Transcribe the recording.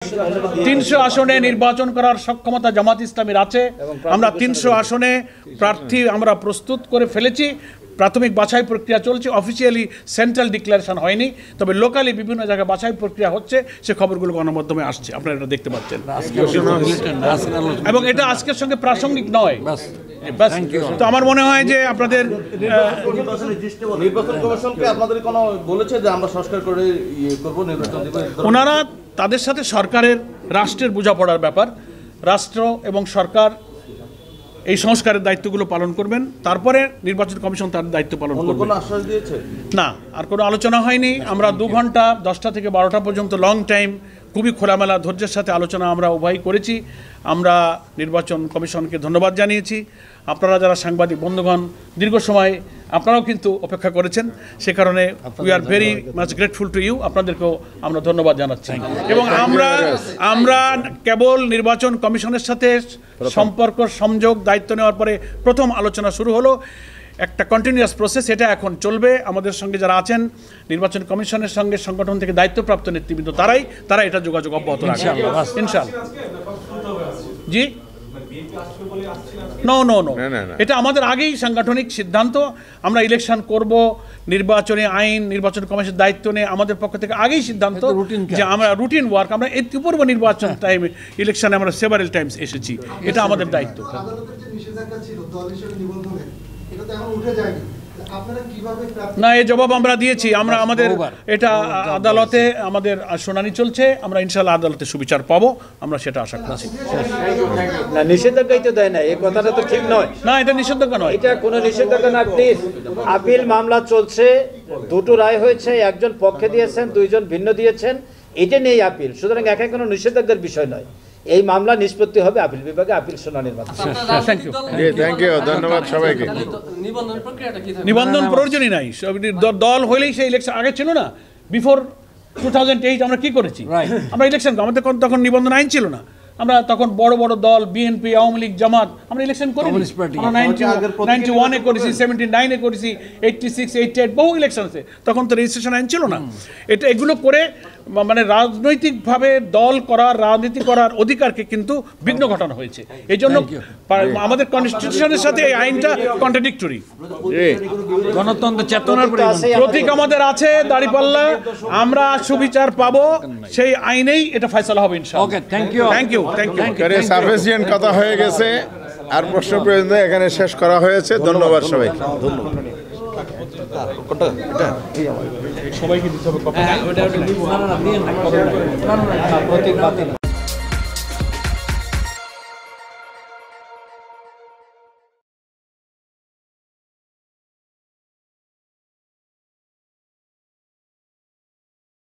300 আসনে নির্বাচন করার সক্ষমতা জামাত ইসলামীর আছে। আমরা 300 আসনে প্রার্থী আমরা প্রস্তুত করে ফেলেছি। প্রাথমিক বাছাই প্রক্রিয়া চলছে, অফিসিয়ালি সেন্ট্রাল ডিক্লারেশন হয়নি, তবে লোকালি বিভিন্ন জায়গায় বাছাই প্রক্রিয়া হচ্ছে, সে খবরগুলো গণমাধ্যমে আসছে, আপনারা এটা দেখতে পাচ্ছেন। এবং এটা আজকের সঙ্গে প্রাসঙ্গিক নয়। তো আমার মনে হয় যে আপনাদের নির্বাচন কমিশনকে আপনাদের কোনো বলেছে যে আমরা সংস্কার করে করব নির্বাচন দিব, ওনারা তাদের সাথে সরকারের রাষ্ট্রের বোঝাপড়ার ব্যাপার, রাষ্ট্র এবং সরকার এই সংস্কারের দায়িত্বগুলো পালন করবেন, তারপরে নির্বাচন কমিশন তার দায়িত্ব পালন করবে। কোনো আশ্বাস দিয়েছে না, আর কোনো আলোচনা হয়নি। আমরা 2 ঘন্টা 10টা থেকে 12টা পর্যন্ত লং টাইম খুবই খোলামেলা ধৈর্যের সাথে আলোচনা আমরা উভয়ই করেছি। আমরা নির্বাচন কমিশনকে ধন্যবাদ জানিয়েছি। আপনারা যারা সাংবাদিক বন্ধুগণ দীর্ঘ সময় আপনারাও কিন্তু অপেক্ষা করেছেন, সে কারণে we are very much grateful to you. আপনাদেরকেও আমরা ধন্যবাদ জানাচ্ছি। এবং আমরা কেবল নির্বাচন কমিশনের সাথে সম্পর্ক সংযোগ দায়িত্ব নেওয়ার পরে প্রথম আলোচনা শুরু হলো, একটা কন্টিনিউয়াস প্রসেস, এটা এখন চলবে। আমাদের সঙ্গে যারা আছেন নির্বাচন কমিশনের সঙ্গে সংগঠন থেকে দায়িত্বপ্রাপ্ত নেতৃবৃন্দ তারা এটা যোগাযোগ অব্যাহত রাখবে ইনশাআল্লাহ। জি নো, এটা আমাদের আগেই সাংগঠনিক সিদ্ধান্ত। আমরা ইলেকশন করব, নির্বাচনে আইন নির্বাচন কমিশনের দায়িত্ব নিয়ে আমাদের পক্ষ থেকে আগেই সিদ্ধান্ত যে আমরা রুটিন ওয়ার্ক, আমরা এর পূর্ব নির্বাচন টাইমে ইলেকশনে আমরা সেভারেল টাইমস এসেছি, এটা আমাদের দায়িত্ব। না, এই জবাব আমরা দিয়েছি। আমরা আমাদের এটা আদালতে আমাদের শুনানি চলছে, আমরা ইনশাআল্লাহ আদালতে সুবিচার পাবো, আমরা সেটা আশা করছি। না, নিষেধাজ্ঞাই তো দেয় না, এই কথাটা তো ঠিক নয়। না, এটা নিষেধাজ্ঞা নয়, এটা কোনো নিষেধাজ্ঞা না। প্লিজ, আপিল মামলা চলছে, 2টো রায় হয়েছে, একজন পক্ষে দিয়েছেন, 2জন ভিন্ন দিয়েছেন, এটা নিয়েই আপিল। সুতরাং একা কোনো নিষেধাজ্ঞার বিষয় নয়। এই মামলা নিষ্পত্তি হবে আপিল বিভাগে, আপিল শুনানির মাধ্যমে। থ্যাংক ইউ, ধন্যবাদ সবাইকে। নিবন্ধন প্রয়োজনই নাই, দল হইলেই সেই ইলেকশন আগে ছিল না। বিফোর 2008 আমরা কি করেছি, আমরা ইলেকশন, আমাদের তখন নিবন্ধন আইন ছিল না। আমরা তখন বড় বড় দল বিএনপি, আওয়ামী লীগ, জামাত, আমরা ইলেকশন করি। আমরা 91-এ করেছি, 79-এ করেছি, 86, 88 বহু ইলেকশন আছে, তখন তো রেজিস্ট্রেশন আইন ছিল না। এগুলো করে মানে রাজনৈতিকভাবে দল করার, রাজনীতি করার অধিকারকে কিন্তু বিঘ্ন ঘটানো হয়েছে। এই জন্য আমাদের কনস্টিটিউশনের সাথে এই আইনটা কন্ট্রাডিক্টরি। গণতন্ত্র চেতনার প্রতীক আমাদের আছে, দাঁড়িপাল্লা, আমরা সুবিচার পাবো, সেই আইনেই এটা ফয়সালা হবে ইনশাআল্লাহ। ওকে, থ্যাংক ইউ। সাফিসিয়েন্ট কথা হয়ে গেছে, আর প্রশ্ন প্রয়োজন এখানে শেষ করা হয়েছে। ধন্যবাদ সবাইকে। সবাইকে দিতে হবে।